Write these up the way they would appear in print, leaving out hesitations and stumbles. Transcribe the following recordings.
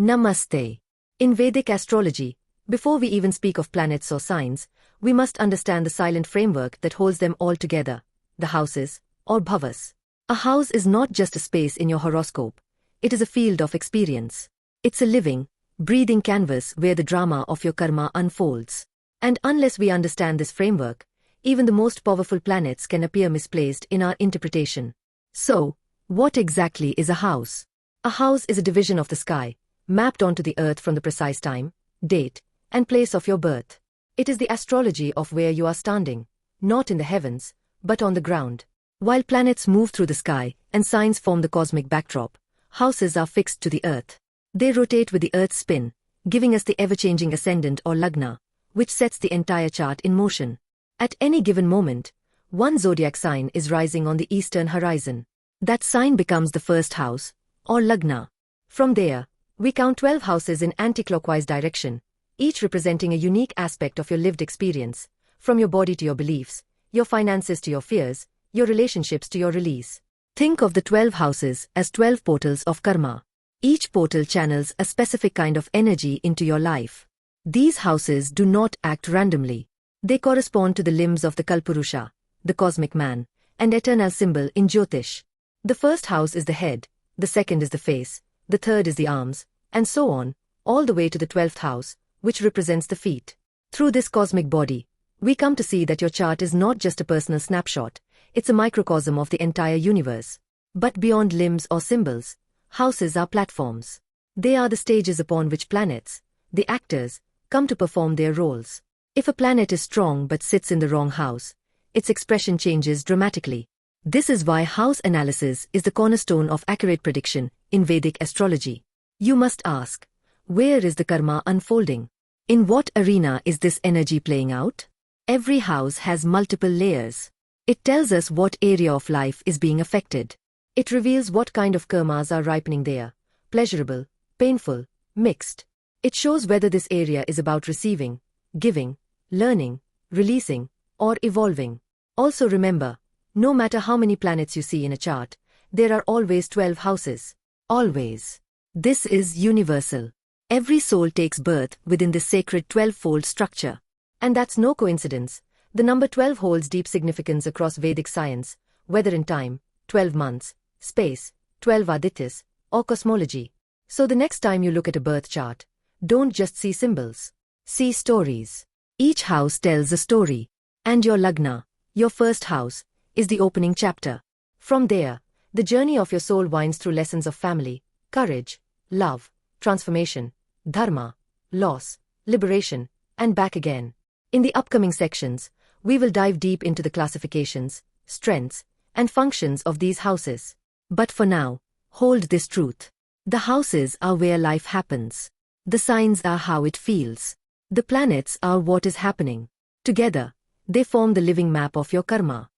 Namaste. In Vedic astrology, before we even speak of planets or signs, we must understand the silent framework that holds them all together, the houses, or bhavas. A house is not just a space in your horoscope, it is a field of experience. It's a living, breathing canvas where the drama of your karma unfolds. And unless we understand this framework, even the most powerful planets can appear misplaced in our interpretation. So, what exactly is a house? A house is a division of the sky, mapped onto the earth from the precise time, date, and place of your birth. It is the astrology of where you are standing, not in the heavens, but on the ground. While planets move through the sky and signs form the cosmic backdrop, houses are fixed to the earth. They rotate with the earth's spin, giving us the ever-changing ascendant or lagna, which sets the entire chart in motion. At any given moment, one zodiac sign is rising on the eastern horizon. That sign becomes the first house, or lagna. From there, we count 12 houses in anti-clockwise direction, each representing a unique aspect of your lived experience, from your body to your beliefs, your finances to your fears, your relationships to your release. Think of the 12 houses as 12 portals of karma. Each portal channels a specific kind of energy into your life. These houses do not act randomly. They correspond to the limbs of the Kalpurusha, the cosmic man, and eternal symbol in Jyotish. The first house is the head, the second is the face, the third is the arms, and so on, all the way to the 12th house, which represents the feet. Through this cosmic body, we come to see that your chart is not just a personal snapshot, it's a microcosm of the entire universe. But beyond limbs or symbols, houses are platforms. They are the stages upon which planets, the actors, come to perform their roles. If a planet is strong but sits in the wrong house, its expression changes dramatically. This is why house analysis is the cornerstone of accurate prediction in Vedic astrology. You must ask, where is the karma unfolding? In what arena is this energy playing out? Every house has multiple layers. It tells us what area of life is being affected. It reveals what kind of karmas are ripening there, pleasurable, painful, mixed. It shows whether this area is about receiving, giving, learning, releasing, or evolving. Also remember, no matter how many planets you see in a chart, there are always 12 houses. Always. This is universal. Every soul takes birth within this sacred 12-fold structure. And that's no coincidence. The number 12 holds deep significance across Vedic science, whether in time, 12 months, space, 12 adityas, or cosmology. So the next time you look at a birth chart, don't just see symbols. See stories. Each house tells a story. And your lagna, your first house, is the opening chapter. From there, the journey of your soul winds through lessons of family, courage, love, transformation, dharma, loss, liberation, and back again. In the upcoming sections, we will dive deep into the classifications, strengths, and functions of these houses. But for now, hold this truth. The houses are where life happens. The signs are how it feels. The planets are what is happening. Together, they form the living map of your karma.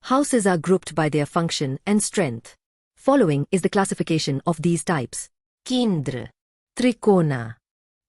Houses are grouped by their function and strength. Following is the classification of these types: Kendra, Trikona,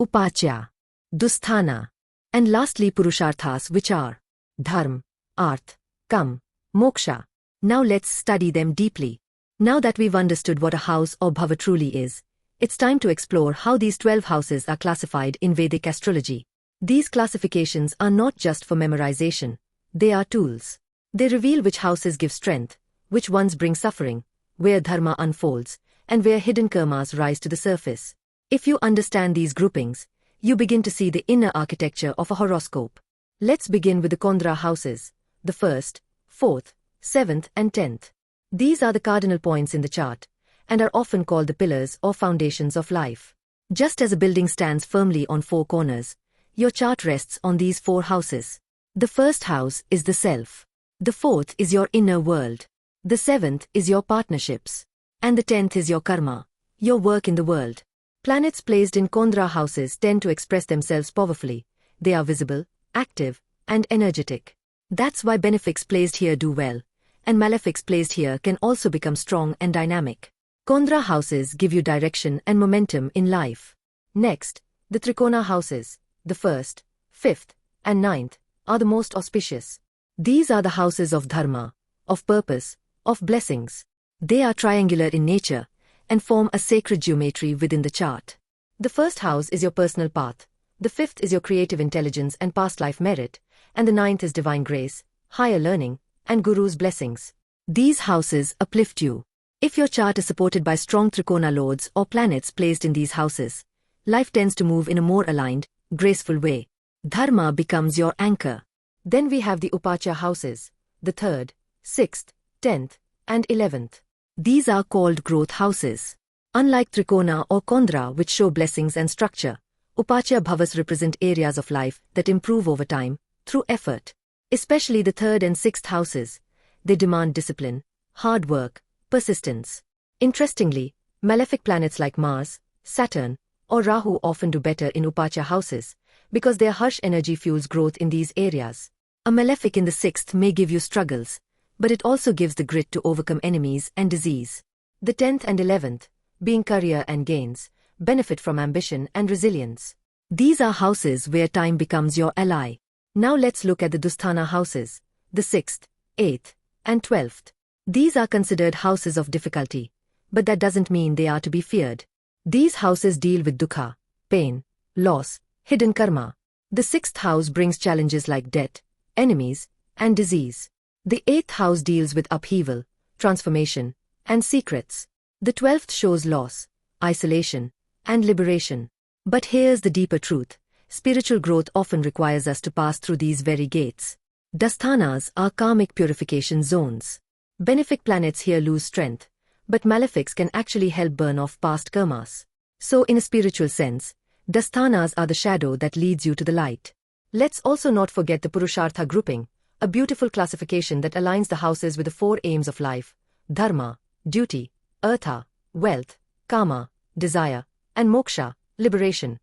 Upachya, Dusthana, and lastly Purusharthas, which are Dharma, Arth, Kam, Moksha. Now let's study them deeply. Now that we've understood what a house or bhava truly is, it's time to explore how these 12 houses are classified in Vedic astrology. These classifications are not just for memorization, they are tools. They reveal which houses give strength, which ones bring suffering, where dharma unfolds, and where hidden karmas rise to the surface. If you understand these groupings, you begin to see the inner architecture of a horoscope. Let's begin with the Kendra houses, the 1st, 4th, 7th and 10th. These are the cardinal points in the chart, and are often called the pillars or foundations of life. Just as a building stands firmly on 4 corners, your chart rests on these 4 houses. The first house is the self. The 4th is your inner world. The 7th is your partnerships. And the 10th is your karma, your work in the world. Planets placed in Kendra houses tend to express themselves powerfully. They are visible, active, and energetic. That's why benefics placed here do well, and malefics placed here can also become strong and dynamic. Kendra houses give you direction and momentum in life. Next, the Trikona houses, the 1st, 5th, and 9th, are the most auspicious. These are the houses of dharma, of purpose, of blessings. They are triangular in nature, and form a sacred geometry within the chart. The first house is your personal path, the fifth is your creative intelligence and past life merit, and the ninth is divine grace, higher learning, and Guru's blessings. These houses uplift you. If your chart is supported by strong Trikona lords or planets placed in these houses, life tends to move in a more aligned, graceful way. Dharma becomes your anchor. Then we have the Upacha houses, the 3rd, 6th, 10th, and 11th. These are called growth houses. Unlike Trikona or Kendra, which show blessings and structure, Upacha Bhavas represent areas of life that improve over time, through effort. Especially the 3rd and 6th houses, they demand discipline, hard work, persistence. Interestingly, malefic planets like Mars, Saturn, or Rahu often do better in Upacha houses, because their harsh energy fuels growth in these areas. A malefic in the 6th may give you struggles, but it also gives the grit to overcome enemies and disease. The 10th and 11th, being career and gains, benefit from ambition and resilience. These are houses where time becomes your ally. Now let's look at the Dusthana houses, the 6th, 8th, and 12th. These are considered houses of difficulty, but that doesn't mean they are to be feared. These houses deal with dukkha, pain, loss, hidden karma. The 6th house brings challenges like debt, enemies, and disease. The 8th house deals with upheaval, transformation, and secrets. The 12th shows loss, isolation, and liberation. But here's the deeper truth. Spiritual growth often requires us to pass through these very gates. Dusthanas are karmic purification zones. Benefic planets here lose strength, but malefics can actually help burn off past karmas. So in a spiritual sense, Dusthanas are the shadow that leads you to the light. Let's also not forget the Purushartha grouping, a beautiful classification that aligns the houses with the 4 aims of life: dharma, duty, artha, wealth, kama, desire, and moksha, liberation.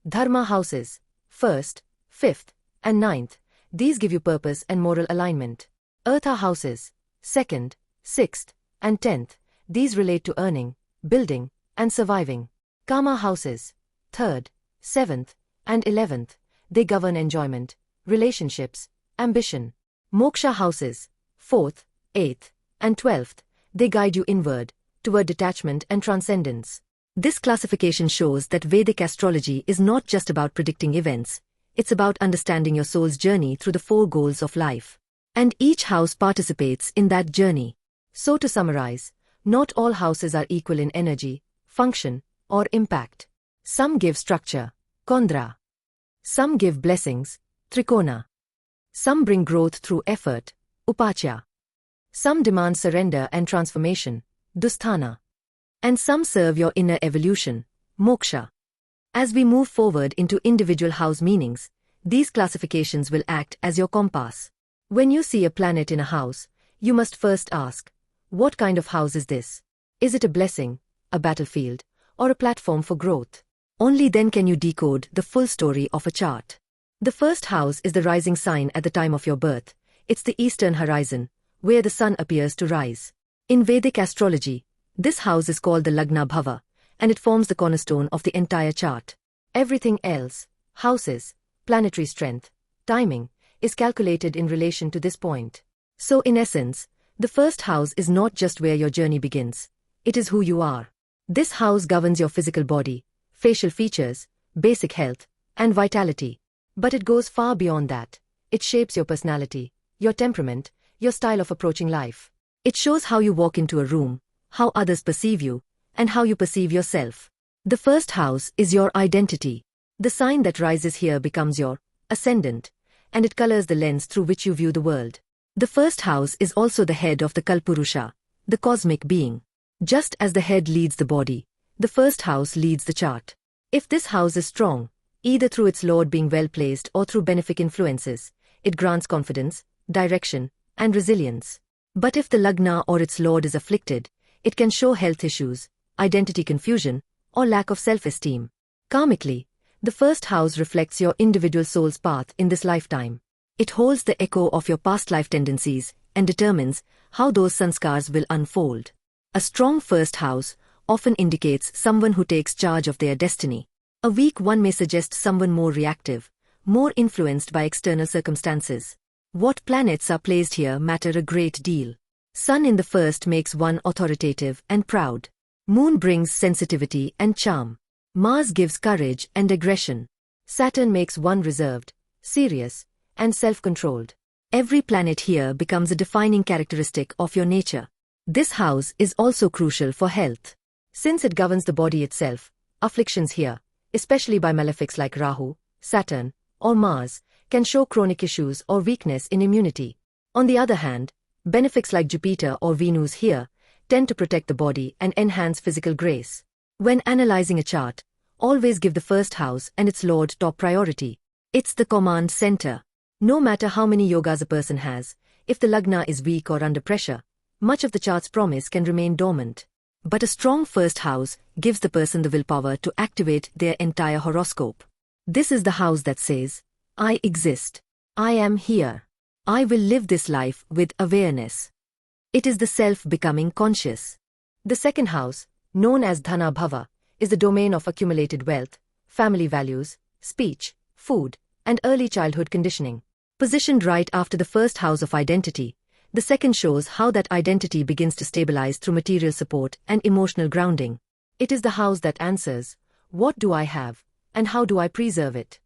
Dharma houses, 1st, 5th, and 9th, these give you purpose and moral alignment. Artha houses, 2nd, 6th, and 10th, these relate to earning, building, and surviving. Kama houses, 3rd, 7th, and 11th, they govern enjoyment, relationships, ambition. Moksha houses, 4th, 8th, and 12th, they guide you inward, toward detachment and transcendence. This classification shows that Vedic astrology is not just about predicting events, it's about understanding your soul's journey through the 4 goals of life. And each house participates in that journey. So to summarize, not all houses are equal in energy, function, or impact. Some give structure, Kendra. Some give blessings, Trikona. Some bring growth through effort, Upacha. Some demand surrender and transformation, Dusthana. And some serve your inner evolution, moksha. As we move forward into individual house meanings, these classifications will act as your compass. When you see a planet in a house, you must first ask, what kind of house is this? Is it a blessing, a battlefield, or a platform for growth? Only then can you decode the full story of a chart. The first house is the rising sign at the time of your birth. It's the eastern horizon, where the sun appears to rise. In Vedic astrology, this house is called the Lagna Bhava, and it forms the cornerstone of the entire chart. Everything else, houses, planetary strength, timing, is calculated in relation to this point. So in essence, the first house is not just where your journey begins, it is who you are. This house governs your physical body, facial features, basic health, and vitality. But it goes far beyond that. It shapes your personality, your temperament, your style of approaching life. It shows how you walk into a room, how others perceive you, and how you perceive yourself. The first house is your identity. The sign that rises here becomes your ascendant, and it colors the lens through which you view the world. The first house is also the head of the Kalpurusha, the cosmic being. Just as the head leads the body, the first house leads the chart. If this house is strong, either through its lord being well placed or through benefic influences, it grants confidence, direction, and resilience. But if the Lagna or its lord is afflicted, it can show health issues, identity confusion, or lack of self-esteem. Karmically, the first house reflects your individual soul's path in this lifetime. It holds the echo of your past life tendencies and determines how those sanskars will unfold. A strong first house often indicates someone who takes charge of their destiny. A weak one may suggest someone more reactive, more influenced by external circumstances. What planets are placed here matter a great deal. Sun in the first makes one authoritative and proud. Moon brings sensitivity and charm. Mars gives courage and aggression. Saturn makes one reserved, serious, and self-controlled. Every planet here becomes a defining characteristic of your nature. This house is also crucial for health. Since it governs the body itself, afflictions here, especially by malefics like Rahu, Saturn, or Mars, can show chronic issues or weakness in immunity. On the other hand, benefics like Jupiter or Venus here tend to protect the body and enhance physical grace. When analyzing a chart, always give the first house and its lord top priority. It's the command center. No matter how many yogas a person has, if the lagna is weak or under pressure, much of the chart's promise can remain dormant. But a strong first house gives the person the willpower to activate their entire horoscope. This is the house that says, I exist. I am here. I will live this life with awareness. It is the self becoming conscious. The second house, known as Dhana Bhava, is the domain of accumulated wealth, family values, speech, food, and early childhood conditioning. Positioned right after the first house of identity, the second shows how that identity begins to stabilize through material support and emotional grounding. It is the house that answers, what do I have, and how do I preserve it?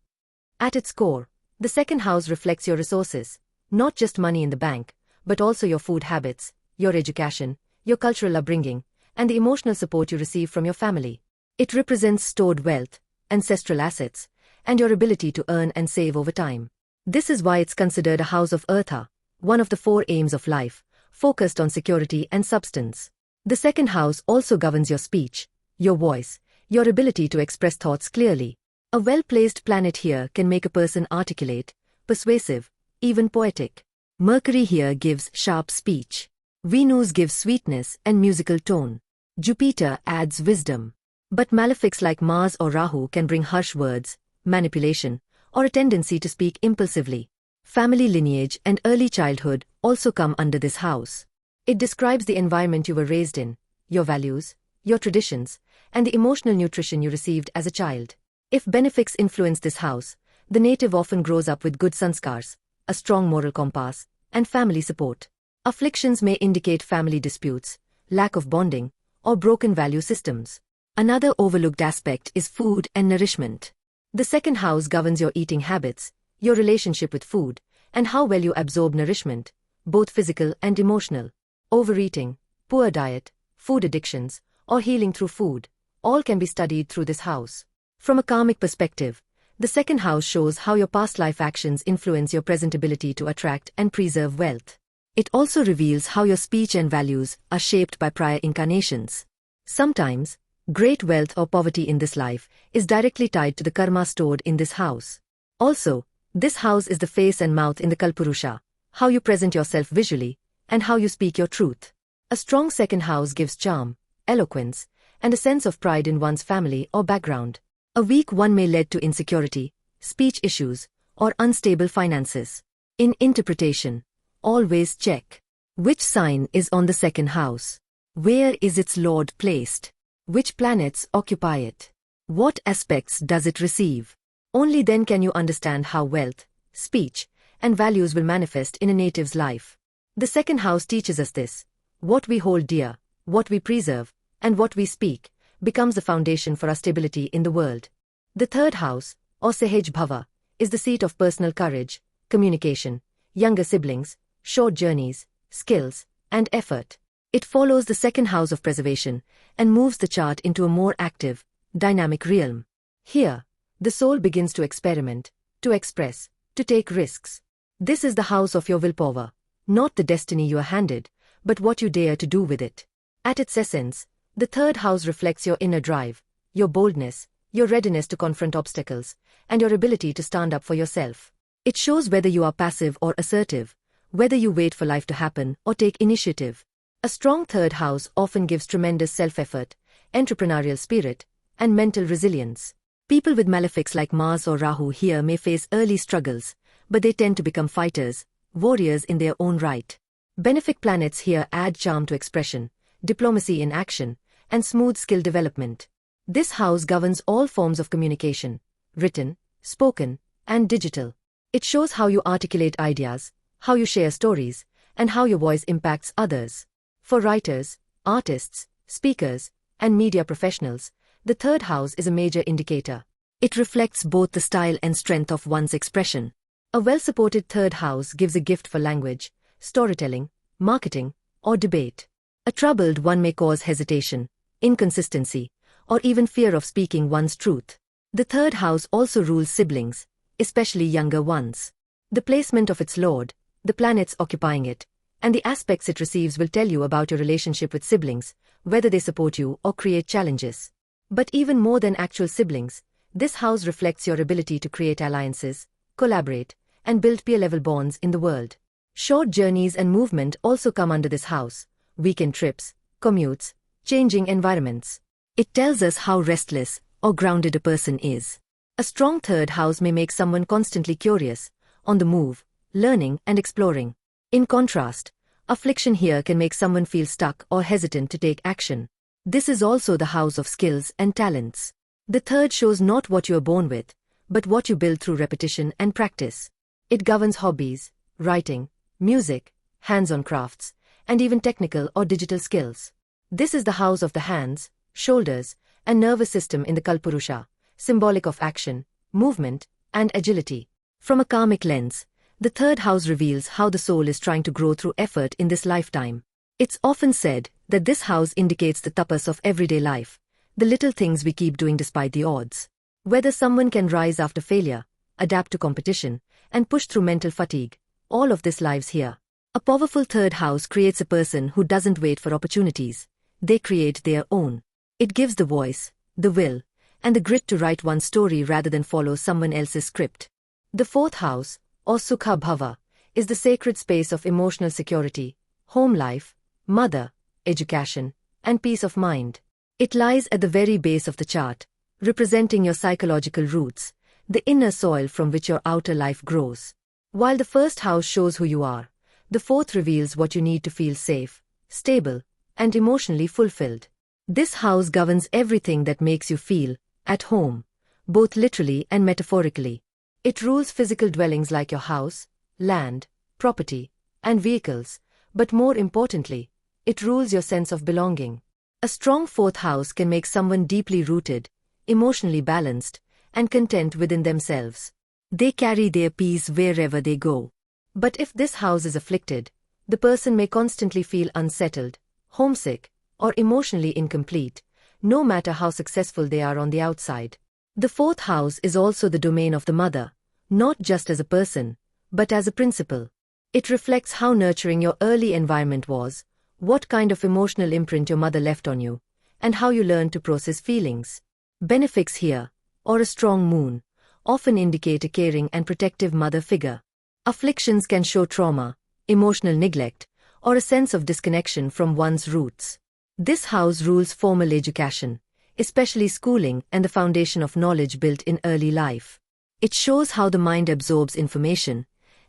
At its core, the second house reflects your resources, not just money in the bank, but also your food habits, your education, your cultural upbringing, and the emotional support you receive from your family. It represents stored wealth, ancestral assets, and your ability to earn and save over time. This is why it's considered a house of Eartha, one of the four aims of life, focused on security and substance. The second house also governs your speech, your voice, your ability to express thoughts clearly. A well-placed planet here can make a person articulate, persuasive, even poetic. Mercury here gives sharp speech. Venus gives sweetness and musical tone. Jupiter adds wisdom. But malefics like Mars or Rahu can bring harsh words, manipulation, or a tendency to speak impulsively. Family lineage and early childhood also come under this house. It describes the environment you were raised in, your values, your traditions, and the emotional nutrition you received as a child. If benefics influence this house, the native often grows up with good sanskars, a strong moral compass, and family support. Afflictions may indicate family disputes, lack of bonding, or broken value systems. Another overlooked aspect is food and nourishment. The second house governs your eating habits, your relationship with food, and how well you absorb nourishment, both physical and emotional. Overeating, poor diet, food addictions, or healing through food, all can be studied through this house. From a karmic perspective, the second house shows how your past life actions influence your present ability to attract and preserve wealth. It also reveals how your speech and values are shaped by prior incarnations. Sometimes, great wealth or poverty in this life is directly tied to the karma stored in this house. Also, this house is the face and mouth in the Kalpurusha, how you present yourself visually, and how you speak your truth. A strong second house gives charm, eloquence, and a sense of pride in one's family or background. A weak one may lead to insecurity, speech issues, or unstable finances. In interpretation, always check which sign is on the second house. Where is its lord placed? Which planets occupy it? What aspects does it receive? Only then can you understand how wealth, speech, and values will manifest in a native's life. The second house teaches us this. What we hold dear, what we preserve, and what we speak, becomes the foundation for our stability in the world. The third house, or Sahaj Bhava, is the seat of personal courage, communication, younger siblings, short journeys, skills, and effort. It follows the second house of preservation and moves the chart into a more active, dynamic realm. Here, the soul begins to experiment, to express, to take risks. This is the house of your willpower, not the destiny you are handed, but what you dare to do with it. At its essence, the third house reflects your inner drive, your boldness, your readiness to confront obstacles, and your ability to stand up for yourself. It shows whether you are passive or assertive, whether you wait for life to happen or take initiative. A strong third house often gives tremendous self-effort, entrepreneurial spirit, and mental resilience. People with malefics like Mars or Rahu here may face early struggles, but they tend to become fighters, warriors in their own right. Benefic planets here add charm to expression, diplomacy in action, and smooth skill development. This house governs all forms of communication, written, spoken, and digital. It shows how you articulate ideas, how you share stories, and how your voice impacts others. For writers, artists, speakers, and media professionals, The third house is a major indicator. It reflects both the style and strength of one's expression. A well-supported third house gives a gift for language, storytelling, marketing, or debate. A troubled one may cause hesitation, inconsistency, or even fear of speaking one's truth. The third house also rules siblings, especially younger ones. The placement of its lord, the planets occupying it, and the aspects it receives will tell you about your relationship with siblings, whether they support you or create challenges. But even more than actual siblings, this house reflects your ability to create alliances, collaborate, and build peer-level bonds in the world. Short journeys and movement also come under this house: weekend trips, commutes, changing environments. It tells us how restless or grounded a person is. A strong third house may make someone constantly curious, on the move, learning and exploring. In contrast, affliction here can make someone feel stuck or hesitant to take action. This is also the house of skills and talents. The third shows not what you are born with, but what you build through repetition and practice. It governs hobbies, writing, music, hands-on crafts, and even technical or digital skills. This is the house of the hands, shoulders, and nervous system in the Kalpurusha, symbolic of action, movement, and agility. From a karmic lens, the third house reveals how the soul is trying to grow through effort in this lifetime. It's often said that this house indicates the tapas of everyday life, the little things we keep doing despite the odds. Whether someone can rise after failure, adapt to competition, and push through mental fatigue, all of this lives here. A powerful third house creates a person who doesn't wait for opportunities. They create their own. It gives the voice, the will, and the grit to write one's story rather than follow someone else's script. The fourth house, or Sukha Bhava, is the sacred space of emotional security, home life, mother, education, and peace of mind. It lies at the very base of the chart, representing your psychological roots, the inner soil from which your outer life grows. While the first house shows who you are, the fourth reveals what you need to feel safe, stable, and emotionally fulfilled. This house governs everything that makes you feel at home, both literally and metaphorically. It rules physical dwellings like your house, land, property, and vehicles, but more importantly, it rules your sense of belonging. A strong fourth house can make someone deeply rooted, emotionally balanced, and content within themselves. They carry their peace wherever they go. But if this house is afflicted, the person may constantly feel unsettled, homesick, or emotionally incomplete, no matter how successful they are on the outside. The fourth house is also the domain of the mother, not just as a person, but as a principle. It reflects how nurturing your early environment was, what kind of emotional imprint your mother left on you, and how you learned to process feelings. Benefics here, or a strong moon, often indicate a caring and protective mother figure. Afflictions can show trauma, emotional neglect, or a sense of disconnection from one's roots. This house rules formal education, especially schooling and the foundation of knowledge built in early life. It shows how the mind absorbs information,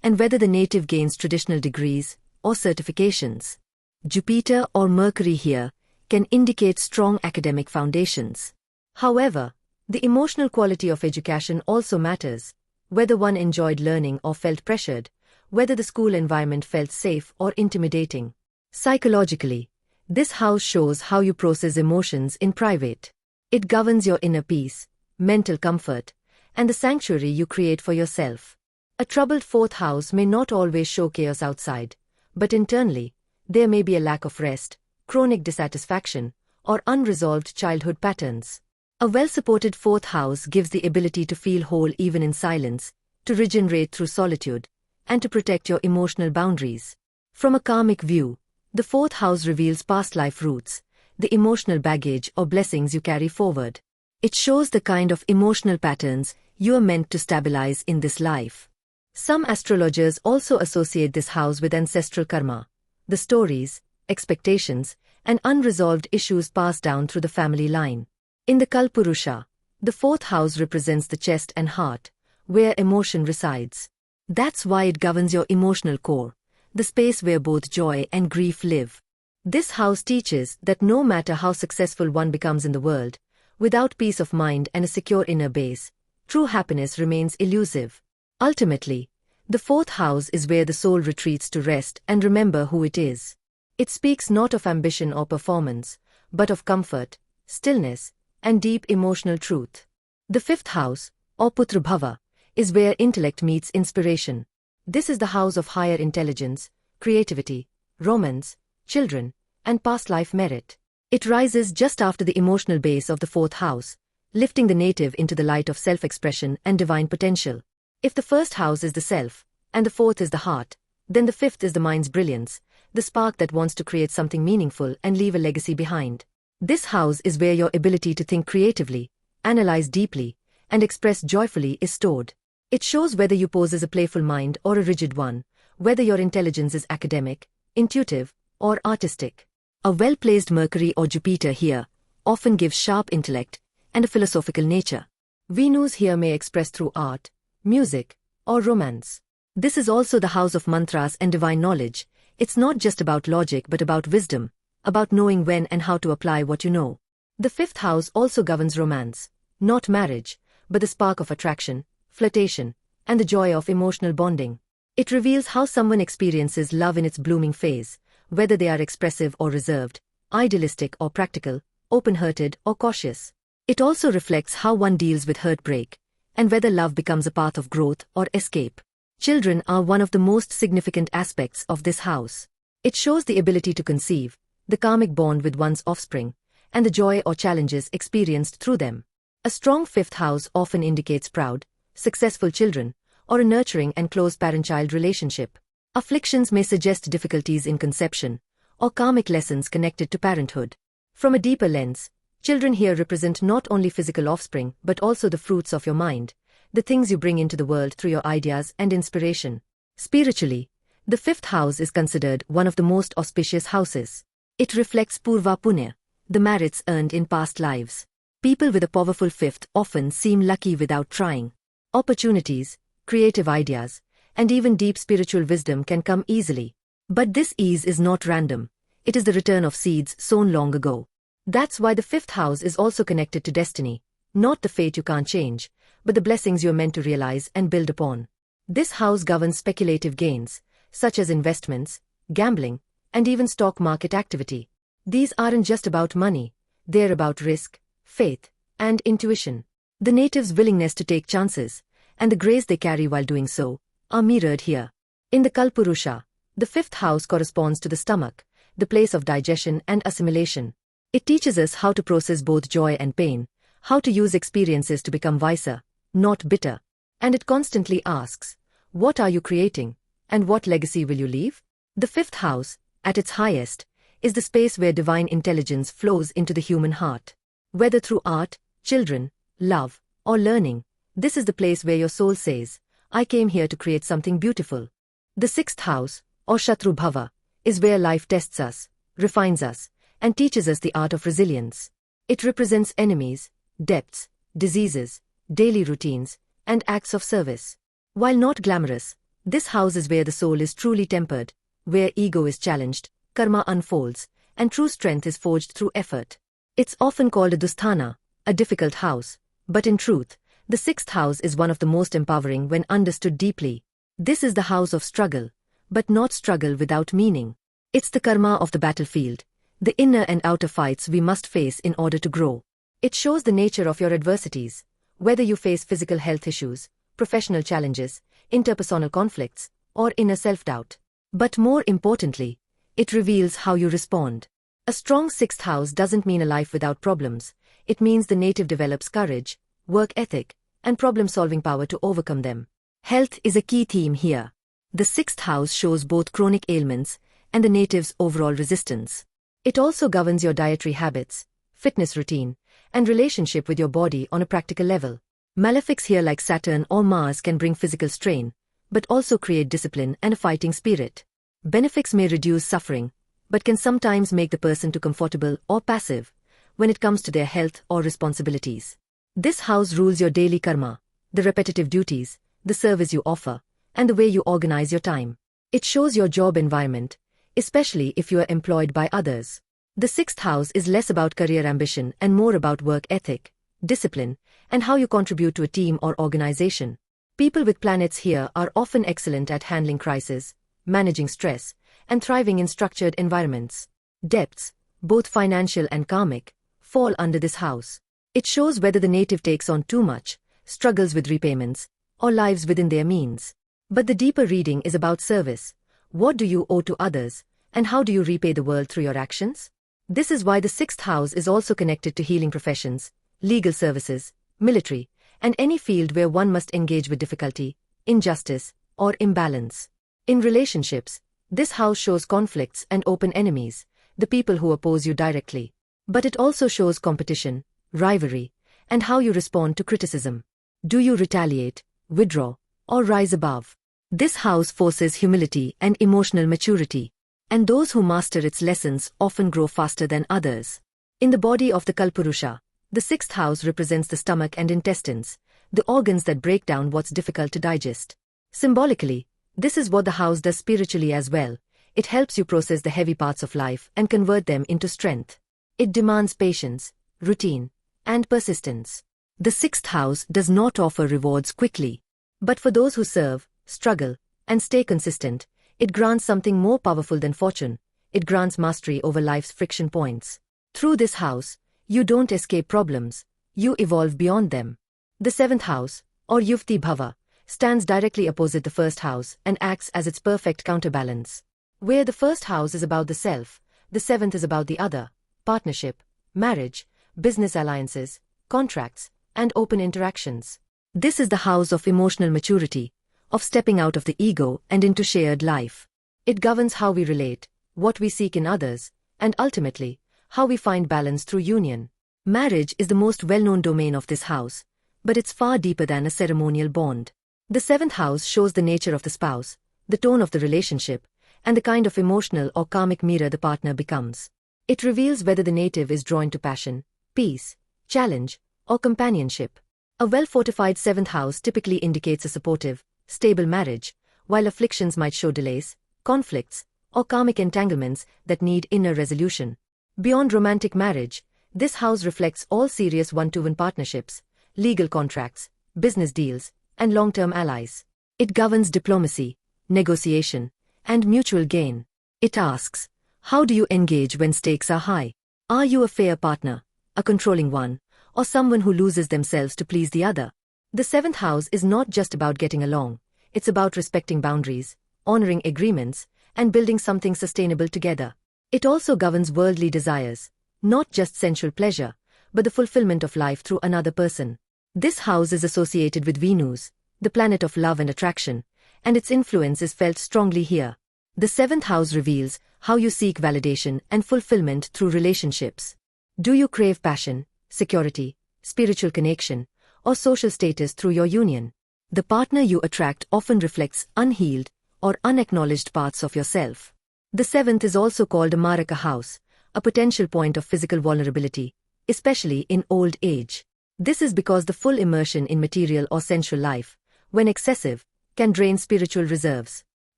and whether the native gains traditional degrees or certifications. Jupiter or Mercury here can indicate strong academic foundations. However, the emotional quality of education also matters, whether one enjoyed learning or felt pressured, whether the school environment felt safe or intimidating. Psychologically, this house shows how you process emotions in private. It governs your inner peace, mental comfort, and the sanctuary you create for yourself. A troubled fourth house may not always show chaos outside, but internally, there may be a lack of rest, chronic dissatisfaction, or unresolved childhood patterns. A well-supported fourth house gives the ability to feel whole even in silence, to regenerate through solitude, and to protect your emotional boundaries. From a karmic view, the fourth house reveals past life roots, the emotional baggage or blessings you carry forward. It shows the kind of emotional patterns you are meant to stabilize in this life. Some astrologers also associate this house with ancestral karma, the stories, expectations, and unresolved issues passed down through the family line. In the Kalpurusha, the fourth house represents the chest and heart, where emotion resides. That's why it governs your emotional core, the space where both joy and grief live. This house teaches that no matter how successful one becomes in the world, without peace of mind and a secure inner base, true happiness remains elusive. Ultimately, the fourth house is where the soul retreats to rest and remember who it is. It speaks not of ambition or performance, but of comfort, stillness, and deep emotional truth. The fifth house, or Putra Bhava, is where intellect meets inspiration. This is the house of higher intelligence, creativity, romance, children, and past life merit. It rises just after the emotional base of the fourth house, lifting the native into the light of self-expression and divine potential. If the first house is the self, and the fourth is the heart, then the fifth is the mind's brilliance, the spark that wants to create something meaningful and leave a legacy behind. This house is where your ability to think creatively, analyze deeply, and express joyfully is stored. It shows whether you pose as a playful mind or a rigid one, whether your intelligence is academic, intuitive, or artistic. A well-placed Mercury or Jupiter here often gives sharp intellect and a philosophical nature. Venus here may express through art, music, or romance. This is also the house of mantras and divine knowledge. It's not just about logic but about wisdom, about knowing when and how to apply what you know. The fifth house also governs romance, not marriage, but the spark of attraction, flirtation, and the joy of emotional bonding. It reveals how someone experiences love in its blooming phase, whether they are expressive or reserved, idealistic or practical, open-hearted or cautious. It also reflects how one deals with heartbreak, and whether love becomes a path of growth or escape. Children are one of the most significant aspects of this house. It shows the ability to conceive, the karmic bond with one's offspring, and the joy or challenges experienced through them. A strong fifth house often indicates proud, successful children, or a nurturing and close parent-child relationship. Afflictions may suggest difficulties in conception, or karmic lessons connected to parenthood. From a deeper lens, children here represent not only physical offspring but also the fruits of your mind, the things you bring into the world through your ideas and inspiration. Spiritually, the fifth house is considered one of the most auspicious houses. It reflects Purva Punya, the merits earned in past lives. People with a powerful fifth often seem lucky without trying. Opportunities, creative ideas, and even deep spiritual wisdom can come easily. But this ease is not random. It is the return of seeds sown long ago. That's why the fifth house is also connected to destiny, not the fate you can't change, but the blessings you're meant to realize and build upon. This house governs speculative gains, such as investments, gambling, and even stock market activity. These aren't just about money, they're about risk, faith, and intuition. The natives' willingness to take chances, and the grace they carry while doing so, are mirrored here. In the Kalpurusha, the fifth house corresponds to the stomach, the place of digestion and assimilation. It teaches us how to process both joy and pain, how to use experiences to become wiser, not bitter. And it constantly asks, what are you creating, and what legacy will you leave? The fifth house, at its highest, is the space where divine intelligence flows into the human heart. Whether through art, children, love, or learning, this is the place where your soul says, I came here to create something beautiful. The sixth house, or Shatru Bhava, is where life tests us, refines us, and teaches us the art of resilience. It represents enemies, debts, diseases, daily routines, and acts of service. While not glamorous, this house is where the soul is truly tempered, where ego is challenged, karma unfolds, and true strength is forged through effort. It's often called a Dusthana, a difficult house, but in truth, the sixth house is one of the most empowering when understood deeply. This is the house of struggle, but not struggle without meaning. It's the karma of the battlefield, the inner and outer fights we must face in order to grow. It shows the nature of your adversities, whether you face physical health issues, professional challenges, interpersonal conflicts, or inner self-doubt. But more importantly, it reveals how you respond. A strong sixth house doesn't mean a life without problems. It means the native develops courage, work ethic, and problem-solving power to overcome them. Health is a key theme here. The sixth house shows both chronic ailments and the native's overall resistance. It also governs your dietary habits, fitness routine, and relationship with your body on a practical level. Malefics here like Saturn or Mars can bring physical strain, but also create discipline and a fighting spirit. Benefics may reduce suffering, but can sometimes make the person too comfortable or passive when it comes to their health or responsibilities. This house rules your daily karma, the repetitive duties, the service you offer, and the way you organize your time. It shows your job environment, especially if you are employed by others. The sixth house is less about career ambition and more about work ethic, discipline, and how you contribute to a team or organization. People with planets here are often excellent at handling crises, managing stress, and thriving in structured environments. Debts, both financial and karmic, fall under this house. It shows whether the native takes on too much, struggles with repayments, or lives within their means. But the deeper reading is about service. What do you owe to others, and how do you repay the world through your actions? This is why the sixth house is also connected to healing professions, legal services, military, and any field where one must engage with difficulty, injustice, or imbalance. In relationships, this house shows conflicts and open enemies, the people who oppose you directly. But it also shows competition, rivalry, and how you respond to criticism. Do you retaliate, withdraw, or rise above? This house forces humility and emotional maturity, and those who master its lessons often grow faster than others. In the body of the Kalpurusha, the sixth house represents the stomach and intestines, the organs that break down what's difficult to digest. Symbolically, this is what the house does spiritually as well. It helps you process the heavy parts of life and convert them into strength. It demands patience, routine, and persistence. The sixth house does not offer rewards quickly. But for those who serve, struggle, and stay consistent, it grants something more powerful than fortune. It grants mastery over life's friction points. Through this house, you don't escape problems, you evolve beyond them. The seventh house, or Yuvti Bhava, stands directly opposite the first house and acts as its perfect counterbalance. Where the first house is about the self, the seventh is about the other, partnership, marriage, business alliances, contracts, and open interactions. This is the house of emotional maturity, of stepping out of the ego and into shared life. It governs how we relate, what we seek in others, and ultimately, how we find balance through union. Marriage is the most well-known domain of this house, but it's far deeper than a ceremonial bond. The seventh house shows the nature of the spouse, the tone of the relationship, and the kind of emotional or karmic mirror the partner becomes. It reveals whether the native is drawn to passion, peace, challenge, or companionship. A well-fortified seventh house typically indicates a supportive, stable marriage, while afflictions might show delays, conflicts, or karmic entanglements that need inner resolution. Beyond romantic marriage, this house reflects all serious one-to-one partnerships, legal contracts, business deals, and long-term allies. It governs diplomacy, negotiation, and mutual gain. It asks, how do you engage when stakes are high? Are you a fair partner, a controlling one, or someone who loses themselves to please the other? The seventh house is not just about getting along, it's about respecting boundaries, honoring agreements, and building something sustainable together. It also governs worldly desires, not just sensual pleasure, but the fulfillment of life through another person. This house is associated with Venus, the planet of love and attraction, and its influence is felt strongly here. The seventh house reveals how you seek validation and fulfillment through relationships. Do you crave passion, security, spiritual connection, or social status through your union? The partner you attract often reflects unhealed or unacknowledged parts of yourself. The seventh is also called a Maraka house, a potential point of physical vulnerability, especially in old age. This is because the full immersion in material or sensual life, when excessive, can drain spiritual reserves.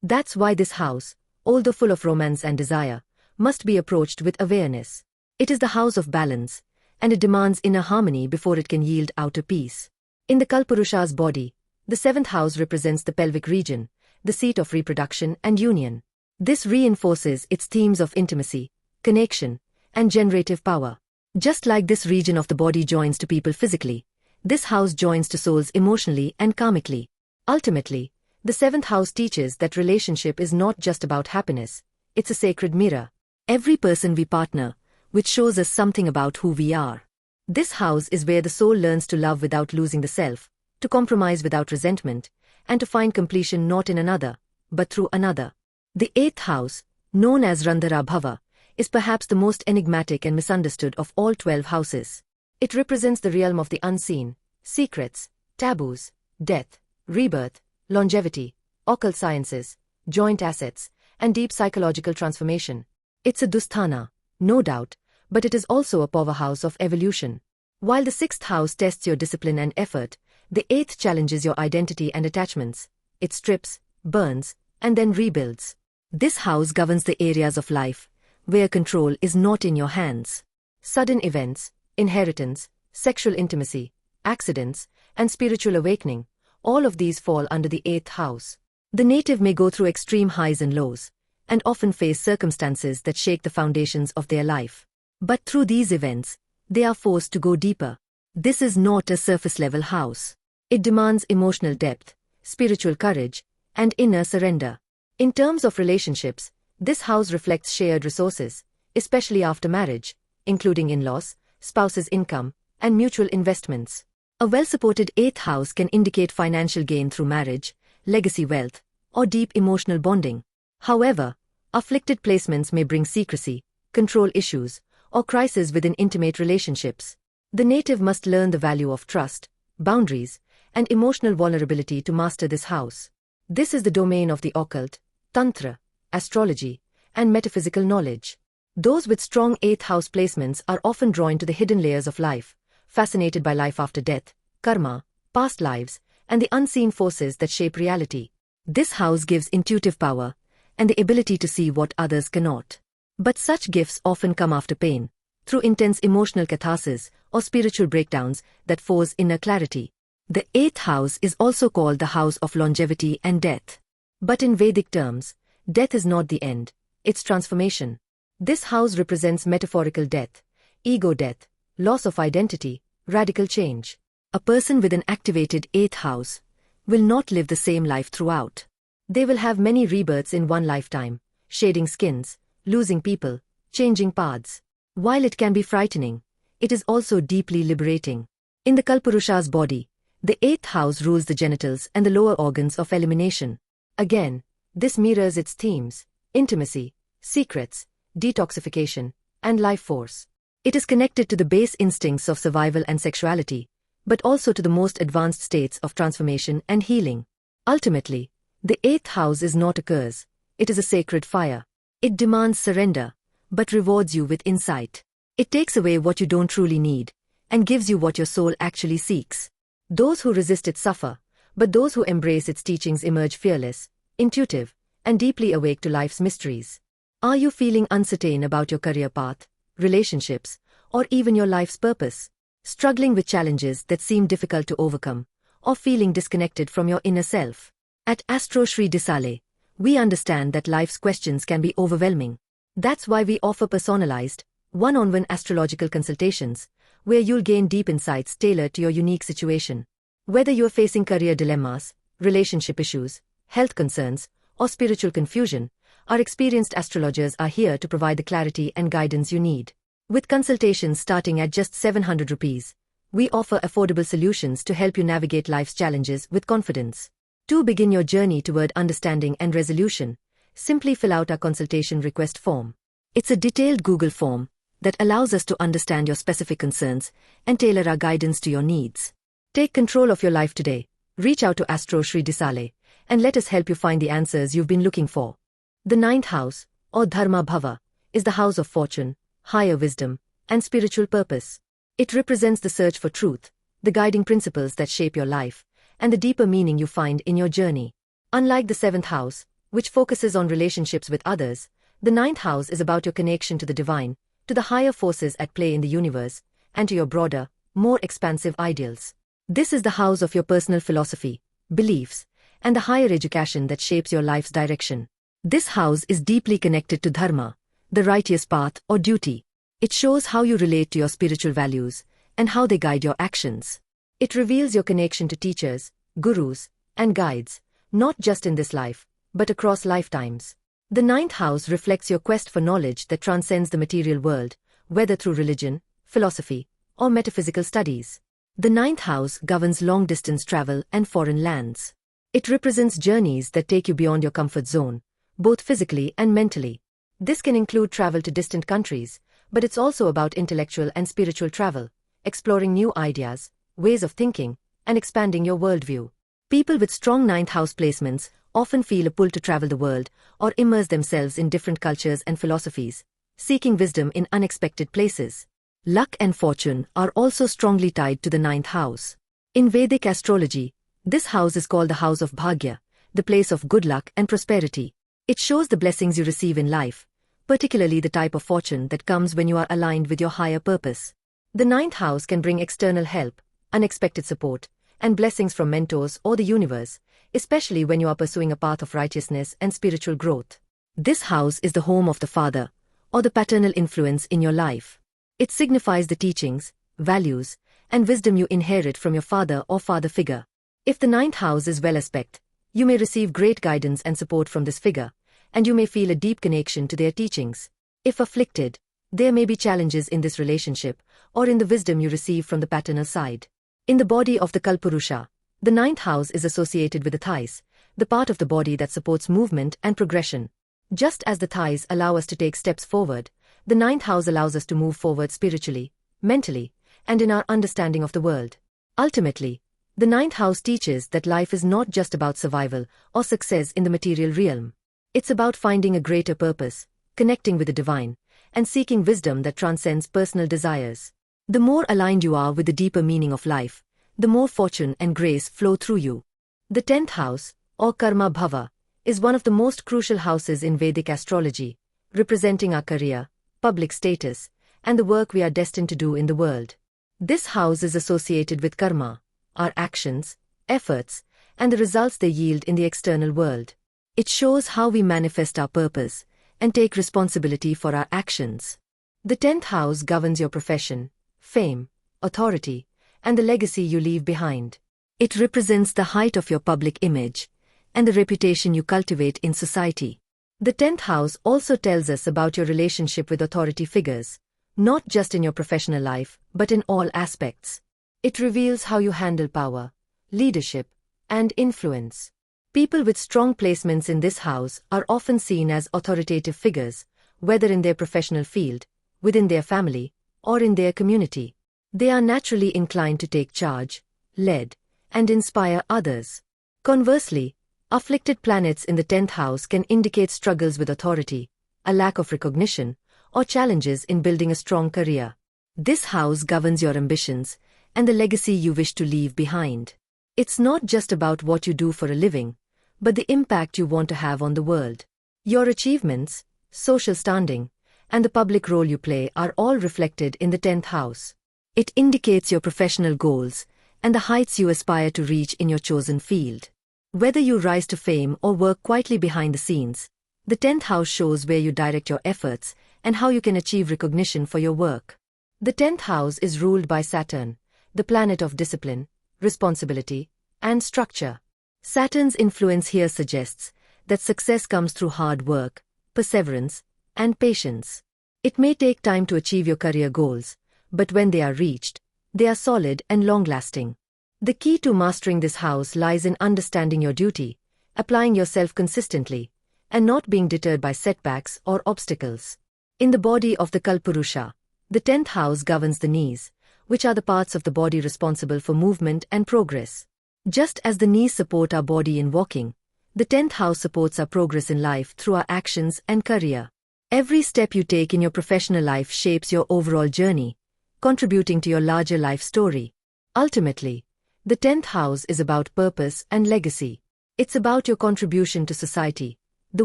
That's why this house, although full of romance and desire, must be approached with awareness. It is the house of balance, and it demands inner harmony before it can yield outer peace. In the Kalpurusha's body, the seventh house represents the pelvic region, the seat of reproduction and union. This reinforces its themes of intimacy, connection, and generative power. Just like this region of the body joins to people physically, this house joins to souls emotionally and karmically. Ultimately, the seventh house teaches that relationship is not just about happiness, it's a sacred mirror. Every person we partner, which shows us something about who we are. This house is where the soul learns to love without losing the self, to compromise without resentment, and to find completion not in another, but through another. The eighth house, known as Randhara Bhava, is perhaps the most enigmatic and misunderstood of all 12 houses. It represents the realm of the unseen, secrets, taboos, death, rebirth, longevity, occult sciences, joint assets, and deep psychological transformation. It's a Dusthana, no doubt, but it is also a powerhouse of evolution. While the sixth house tests your discipline and effort, the eighth challenges your identity and attachments. It strips, burns, and then rebuilds. This house governs the areas of life where control is not in your hands. Sudden events, inheritance, sexual intimacy, accidents, and spiritual awakening, all of these fall under the eighth house. The native may go through extreme highs and lows, and often face circumstances that shake the foundations of their life. But through these events, they are forced to go deeper. This is not a surface-level house. It demands emotional depth, spiritual courage, and inner surrender. In terms of relationships, this house reflects shared resources, especially after marriage, including in-laws, spouse's income, and mutual investments. A well-supported 8th house can indicate financial gain through marriage, legacy wealth, or deep emotional bonding. However, afflicted placements may bring secrecy, control issues, or crises within intimate relationships. The native must learn the value of trust, boundaries, and emotional vulnerability to master this house. This is the domain of the occult, tantra, astrology, and metaphysical knowledge. Those with strong 8th house placements are often drawn to the hidden layers of life, fascinated by life after death, karma, past lives, and the unseen forces that shape reality. This house gives intuitive power and the ability to see what others cannot. But such gifts often come after pain, through intense emotional catharsis or spiritual breakdowns that force inner clarity. The 8th house is also called the house of longevity and death. But in Vedic terms, death is not the end, it's transformation. This house represents metaphorical death, ego death, loss of identity, radical change. A person with an activated 8th house will not live the same life throughout. They will have many rebirths in one lifetime, shading skins, losing people, changing paths. While it can be frightening, it is also deeply liberating. In the Kalpurusha's body, the 8th house rules the genitals and the lower organs of elimination. Again, this mirrors its themes: intimacy, secrets, detoxification, and life force. It is connected to the base instincts of survival and sexuality, but also to the most advanced states of transformation and healing. Ultimately, the 8th house is not a curse, it is a sacred fire. It demands surrender, but rewards you with insight. It takes away what you don't truly need, and gives you what your soul actually seeks. Those who resist it suffer, but those who embrace its teachings emerge fearless, intuitive, and deeply awake to life's mysteries. Are you feeling uncertain about your career path, relationships, or even your life's purpose? Struggling with challenges that seem difficult to overcome, or feeling disconnected from your inner self? At Astro Shree Disale, we understand that life's questions can be overwhelming. That's why we offer personalized, one-on-one astrological consultations, where you'll gain deep insights tailored to your unique situation. Whether you're facing career dilemmas, relationship issues, health concerns, or spiritual confusion, our experienced astrologers are here to provide the clarity and guidance you need. With consultations starting at just 700 rupees, we offer affordable solutions to help you navigate life's challenges with confidence. To begin your journey toward understanding and resolution, simply fill out our consultation request form. It's a detailed Google form that allows us to understand your specific concerns and tailor our guidance to your needs. Take control of your life today. Reach out to Astro Shree Disale and let us help you find the answers you've been looking for. The 9th house, or Dharma Bhava, is the house of fortune, higher wisdom, and spiritual purpose. It represents the search for truth, the guiding principles that shape your life, and the deeper meaning you find in your journey. Unlike the 7th house, which focuses on relationships with others, the 9th house is about your connection to the divine, to the higher forces at play in the universe, and to your broader, more expansive ideals. This is the house of your personal philosophy, beliefs, and the higher education that shapes your life's direction. This house is deeply connected to dharma, the righteous path or duty. It shows how you relate to your spiritual values and how they guide your actions. It reveals your connection to teachers, gurus, and guides, not just in this life, but across lifetimes. The 9th house reflects your quest for knowledge that transcends the material world, whether through religion, philosophy, or metaphysical studies. The 9th house governs long-distance travel and foreign lands. It represents journeys that take you beyond your comfort zone, both physically and mentally. This can include travel to distant countries, but it's also about intellectual and spiritual travel, exploring new ideas, ways of thinking, and expanding your worldview. People with strong 9th house placements often feel a pull to travel the world or immerse themselves in different cultures and philosophies, seeking wisdom in unexpected places. Luck and fortune are also strongly tied to the 9th house. In Vedic astrology, this house is called the house of Bhagya, the place of good luck and prosperity. It shows the blessings you receive in life, particularly the type of fortune that comes when you are aligned with your higher purpose. The 9th house can bring external help, unexpected support, and blessings from mentors or the universe, especially when you are pursuing a path of righteousness and spiritual growth. This house is the home of the father, or the paternal influence in your life. It signifies the teachings, values, and wisdom you inherit from your father or father figure. If the ninth house is well aspect, you may receive great guidance and support from this figure, and you may feel a deep connection to their teachings. If afflicted, there may be challenges in this relationship, or in the wisdom you receive from the paternal side. In the body of the Kalpurusha, the ninth house is associated with the thighs, the part of the body that supports movement and progression. Just as the thighs allow us to take steps forward, the ninth house allows us to move forward spiritually, mentally, and in our understanding of the world. Ultimately, the ninth house teaches that life is not just about survival or success in the material realm. It's about finding a greater purpose, connecting with the divine, and seeking wisdom that transcends personal desires. The more aligned you are with the deeper meaning of life, the more fortune and grace flow through you. The 10th house, or Karma Bhava, is one of the most crucial houses in Vedic astrology, representing our career, public status, and the work we are destined to do in the world. This house is associated with karma, our actions, efforts, and the results they yield in the external world. It shows how we manifest our purpose and take responsibility for our actions. The 10th house governs your profession, fame, authority, and the legacy you leave behind. It represents the height of your public image and the reputation you cultivate in society. The 10th house also tells us about your relationship with authority figures, not just in your professional life, but in all aspects. It reveals how you handle power, leadership, and influence. People with strong placements in this house are often seen as authoritative figures, whether in their professional field, within their family, or in their community. They are naturally inclined to take charge, lead, and inspire others. Conversely, afflicted planets in the 10th house can indicate struggles with authority, a lack of recognition, or challenges in building a strong career. This house governs your ambitions and the legacy you wish to leave behind. It's not just about what you do for a living, but the impact you want to have on the world. Your achievements, social standing, and the public role you play are all reflected in the 10th house. It indicates your professional goals and the heights you aspire to reach in your chosen field. Whether you rise to fame or work quietly behind the scenes, the 10th house shows where you direct your efforts and how you can achieve recognition for your work. The 10th house is ruled by Saturn, the planet of discipline, responsibility, and structure. Saturn's influence here suggests that success comes through hard work, perseverance, and patience. It may take time to achieve your career goals, but when they are reached, they are solid and long-lasting. The key to mastering this house lies in understanding your duty, applying yourself consistently, and not being deterred by setbacks or obstacles. In the body of the Kalpurusha, the 10th house governs the knees, which are the parts of the body responsible for movement and progress. Just as the knees support our body in walking, the 10th house supports our progress in life through our actions and career. Every step you take in your professional life shapes your overall journey, contributing to your larger life story. Ultimately, the 10th house is about purpose and legacy. It's about your contribution to society, the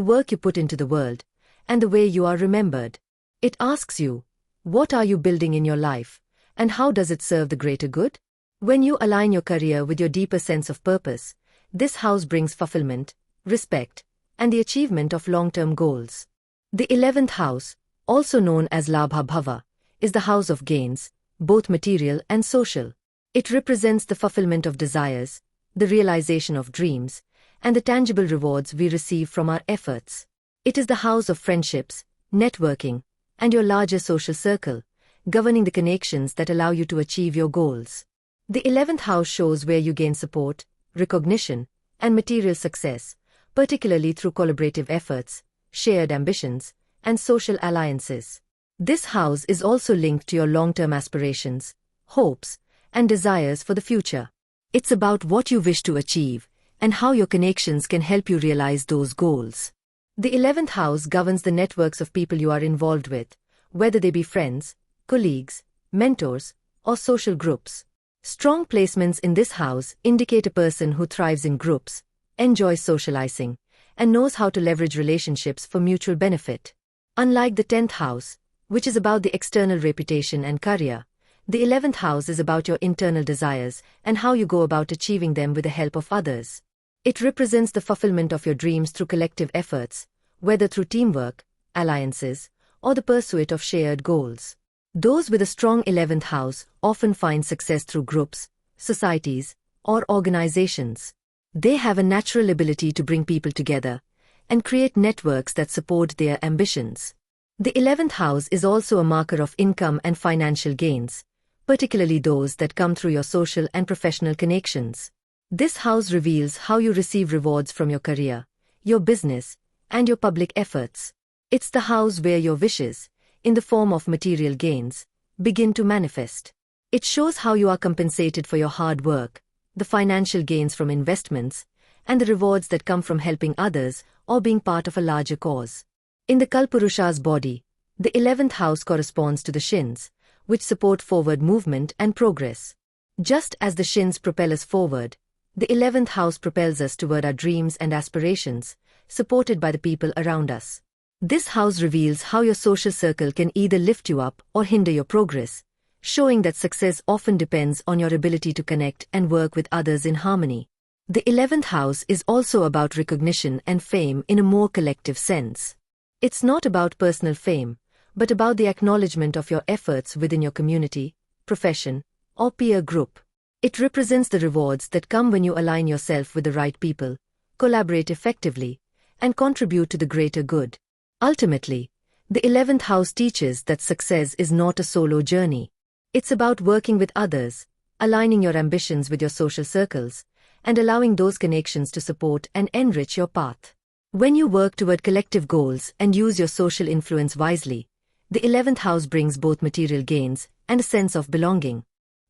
work you put into the world, and the way you are remembered. It asks you, what are you building in your life, and how does it serve the greater good? When you align your career with your deeper sense of purpose, this house brings fulfillment, respect, and the achievement of long-term goals. The 11th house, also known as Labha Bhava, is the house of gains, both material and social. It represents the fulfillment of desires, the realization of dreams, and the tangible rewards we receive from our efforts. It is the house of friendships, networking, and your larger social circle, governing the connections that allow you to achieve your goals. The 11th house shows where you gain support, recognition, and material success, particularly through collaborative efforts, shared ambitions, and social alliances. This house is also linked to your long-term aspirations, hopes, and desires for the future. It's about what you wish to achieve and how your connections can help you realize those goals. The 11th house governs the networks of people you are involved with, whether they be friends, colleagues, mentors, or social groups. Strong placements in this house indicate a person who thrives in groups, enjoys socializing, and knows how to leverage relationships for mutual benefit. Unlike the 10th house, which is about the external reputation and career, the 11th house is about your internal desires and how you go about achieving them with the help of others. It represents the fulfillment of your dreams through collective efforts, whether through teamwork, alliances, or the pursuit of shared goals. Those with a strong 11th house often find success through groups, societies, or organizations. They have a natural ability to bring people together and create networks that support their ambitions. The 11th house is also a marker of income and financial gains, particularly those that come through your social and professional connections. This house reveals how you receive rewards from your career, your business, and your public efforts. It's the house where your wishes, in the form of material gains, begin to manifest. It shows how you are compensated for your hard work, the financial gains from investments, and the rewards that come from helping others or being part of a larger cause. In the Kalpurusha's body, the 11th house corresponds to the shins, which support forward movement and progress. Just as the shins propel us forward, the 11th house propels us toward our dreams and aspirations, supported by the people around us. This house reveals how your social circle can either lift you up or hinder your progress, showing that success often depends on your ability to connect and work with others in harmony. The 11th house is also about recognition and fame in a more collective sense. It's not about personal fame, but about the acknowledgement of your efforts within your community, profession, or peer group. It represents the rewards that come when you align yourself with the right people, collaborate effectively, and contribute to the greater good. Ultimately, the 11th house teaches that success is not a solo journey. It's about working with others, aligning your ambitions with your social circles, and allowing those connections to support and enrich your path. When you work toward collective goals and use your social influence wisely, the 11th house brings both material gains and a sense of belonging.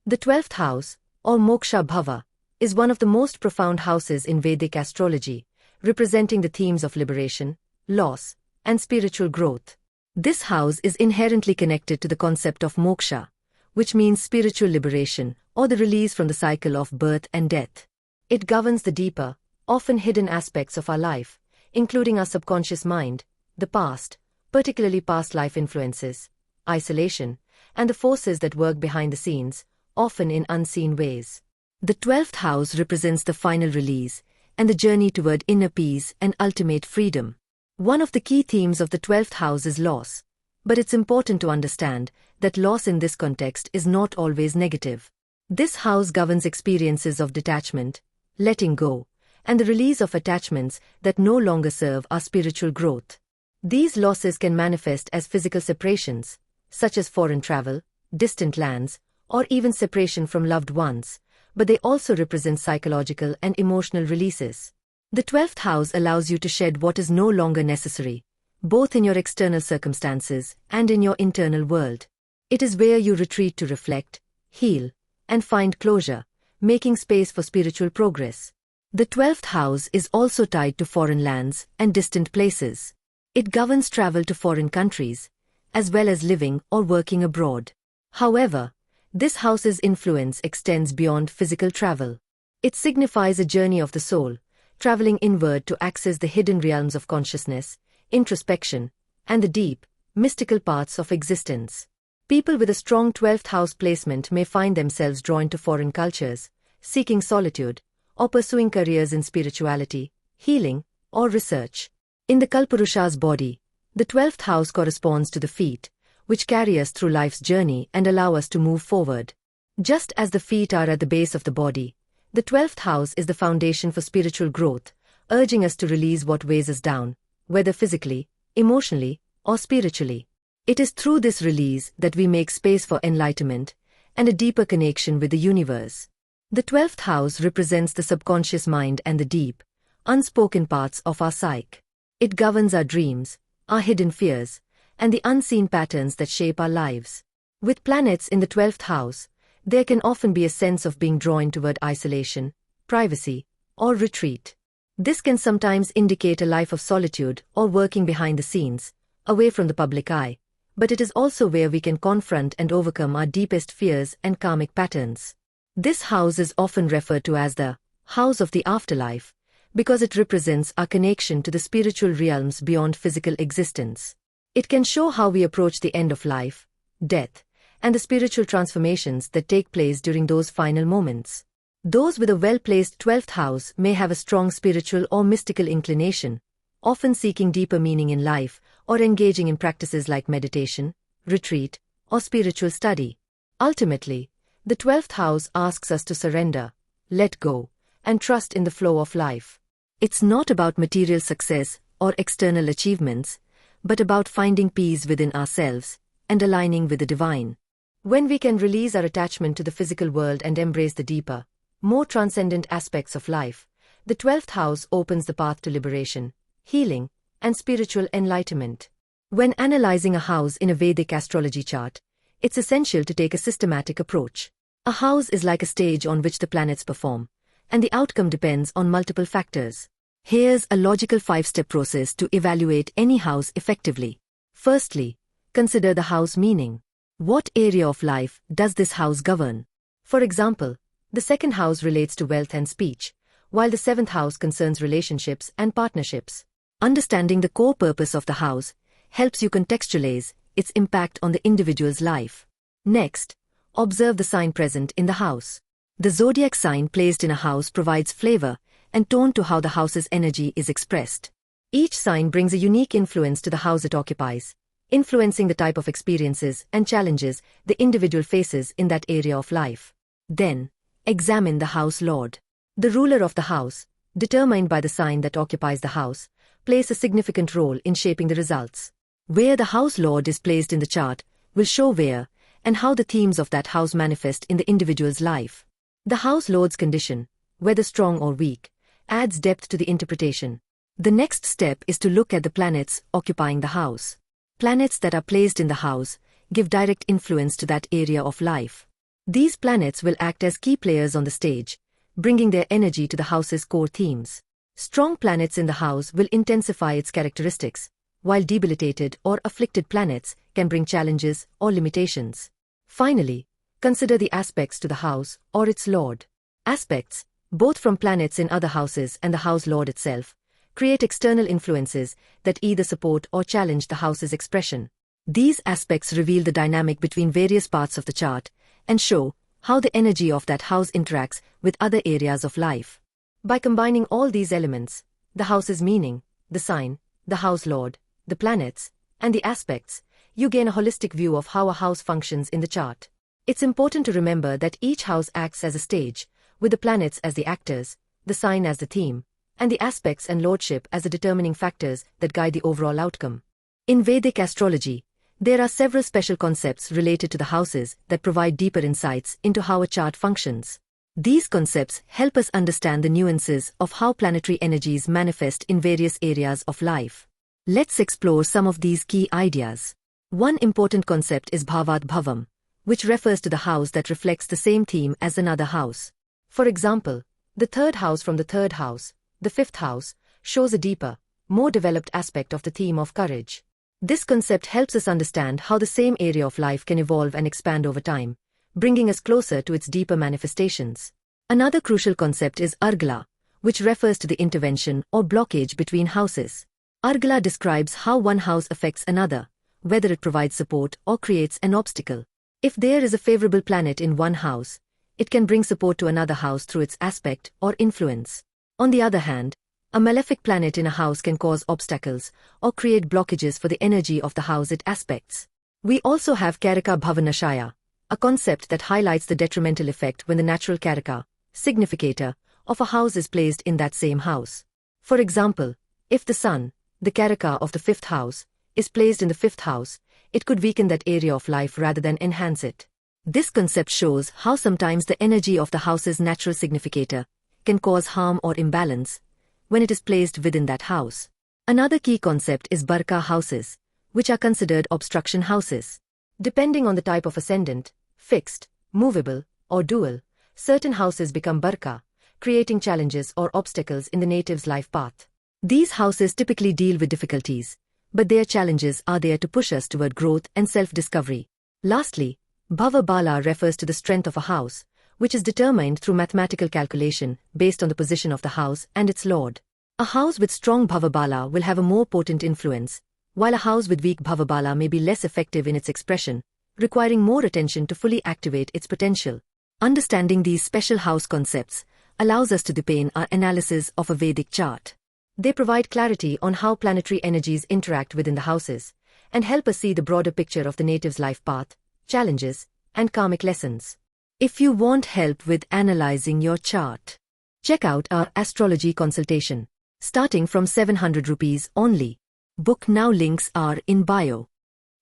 The 12th house, or Moksha Bhava, is one of the most profound houses in Vedic astrology, representing the themes of liberation, loss, and spiritual growth. This house is inherently connected to the concept of moksha, which means spiritual liberation or the release from the cycle of birth and death. It governs the deeper, often hidden aspects of our life, including our subconscious mind, the past, particularly past life influences, isolation, and the forces that work behind the scenes, often in unseen ways. The 12th house represents the final release and the journey toward inner peace and ultimate freedom. One of the key themes of the 12th house is loss, but it's important to understand that loss in this context is not always negative. This house governs experiences of detachment, letting go, and the release of attachments that no longer serve our spiritual growth. These losses can manifest as physical separations, such as foreign travel, distant lands, or even separation from loved ones, but they also represent psychological and emotional releases. The 12th house allows you to shed what is no longer necessary, both in your external circumstances and in your internal world. It is where you retreat to reflect, heal, and find closure, making space for spiritual progress. The 12th house is also tied to foreign lands and distant places. It governs travel to foreign countries, as well as living or working abroad. However, this house's influence extends beyond physical travel. It signifies a journey of the soul, traveling inward to access the hidden realms of consciousness, introspection, and the deep, mystical parts of existence. People with a strong 12th house placement may find themselves drawn to foreign cultures, seeking solitude, or pursuing careers in spirituality, healing, or research. In the Kalpurusha's body, the 12th house corresponds to the feet, which carry us through life's journey and allow us to move forward. Just as the feet are at the base of the body, the 12th house is the foundation for spiritual growth, urging us to release what weighs us down, whether physically, emotionally, or spiritually. It is through this release that we make space for enlightenment and a deeper connection with the universe. The 12th house represents the subconscious mind and the deep, unspoken parts of our psyche. It governs our dreams, our hidden fears, and the unseen patterns that shape our lives. With planets in the 12th house, there can often be a sense of being drawn toward isolation, privacy, or retreat. This can sometimes indicate a life of solitude or working behind the scenes, away from the public eye, but it is also where we can confront and overcome our deepest fears and karmic patterns. This house is often referred to as the house of the afterlife, because it represents our connection to the spiritual realms beyond physical existence. It can show how we approach the end of life, death, and the spiritual transformations that take place during those final moments. Those with a well-placed 12th house may have a strong spiritual or mystical inclination, often seeking deeper meaning in life or engaging in practices like meditation, retreat, or spiritual study. Ultimately, the 12th house asks us to surrender, let go, and trust in the flow of life. It's not about material success or external achievements, but about finding peace within ourselves and aligning with the divine. When we can release our attachment to the physical world and embrace the deeper, more transcendent aspects of life, the 12th house opens the path to liberation, healing, and spiritual enlightenment. When analyzing a house in a Vedic astrology chart, it's essential to take a systematic approach. A house is like a stage on which the planets perform, and the outcome depends on multiple factors. Here's a logical 5-step process to evaluate any house effectively. Firstly, consider the house meaning. What area of life does this house govern? For example, the 2nd house relates to wealth and speech, while the 7th house concerns relationships and partnerships. Understanding the core purpose of the house helps you contextualize its impact on the individual's life. Next, observe the sign present in the house. The zodiac sign placed in a house provides flavor and tone to how the house's energy is expressed. Each sign brings a unique influence to the house it occupies, influencing the type of experiences and challenges the individual faces in that area of life. Then, examine the house lord. The ruler of the house, determined by the sign that occupies the house, plays a significant role in shaping the results. Where the house lord is placed in the chart will show where and how the themes of that house manifest in the individual's life. The house lord's condition, whether strong or weak, adds depth to the interpretation. The next step is to look at the planets occupying the house. Planets that are placed in the house give direct influence to that area of life. These planets will act as key players on the stage, bringing their energy to the house's core themes. Strong planets in the house will intensify its characteristics, while debilitated or afflicted planets can bring challenges or limitations. Finally, consider the aspects to the house or its lord. Aspects, both from planets in other houses and the house lord itself, create external influences that either support or challenge the house's expression. These aspects reveal the dynamic between various parts of the chart and show how the energy of that house interacts with other areas of life. By combining all these elements, the house's meaning, the sign, the house lord, the planets, and the aspects, you gain a holistic view of how a house functions in the chart. It's important to remember that each house acts as a stage, with the planets as the actors, the sign as the theme, and the aspects and lordship as the determining factors that guide the overall outcome. In Vedic astrology, there are several special concepts related to the houses that provide deeper insights into how a chart functions. These concepts help us understand the nuances of how planetary energies manifest in various areas of life. Let's explore some of these key ideas. One important concept is Bhavat Bhavam, which refers to the house that reflects the same theme as another house. For example, the 3rd house from the 3rd house, the 5th house, shows a deeper, more developed aspect of the theme of courage. This concept helps us understand how the same area of life can evolve and expand over time, bringing us closer to its deeper manifestations. Another crucial concept is Argala, which refers to the intervention or blockage between houses. Argala describes how one house affects another, whether it provides support or creates an obstacle. If there is a favorable planet in one house, it can bring support to another house through its aspect or influence. On the other hand, a malefic planet in a house can cause obstacles or create blockages for the energy of the house it aspects. We also have Karaka Bhavanashaya, a concept that highlights the detrimental effect when the natural Karaka, significator, of a house is placed in that same house. For example, if the sun, the Karaka of the 5th house, is placed in the 5th house, it could weaken that area of life rather than enhance it. This concept shows how sometimes the energy of the house's natural significator can cause harm or imbalance when it is placed within that house. Another key concept is Barka houses, which are considered obstruction houses. Depending on the type of ascendant, fixed, movable, or dual, certain houses become Barka, creating challenges or obstacles in the native's life path. These houses typically deal with difficulties, but their challenges are there to push us toward growth and self-discovery. Lastly, Bhava Bala refers to the strength of a house, which is determined through mathematical calculation based on the position of the house and its lord. A house with strong Bhava Bala will have a more potent influence, while a house with weak Bhava Bala may be less effective in its expression, requiring more attention to fully activate its potential. Understanding these special house concepts allows us to deepen our analysis of a Vedic chart. They provide clarity on how planetary energies interact within the houses, and help us see the broader picture of the native's life path, challenges, and karmic lessons. If you want help with analyzing your chart, check out our astrology consultation, starting from 700 rupees only. Book now, links are in bio.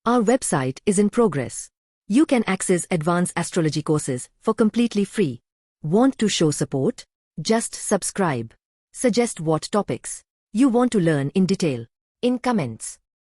Our website is in progress. You can access advanced astrology courses for completely free. Want to show support? Just subscribe. Suggest what topics you want to learn in detail in comments.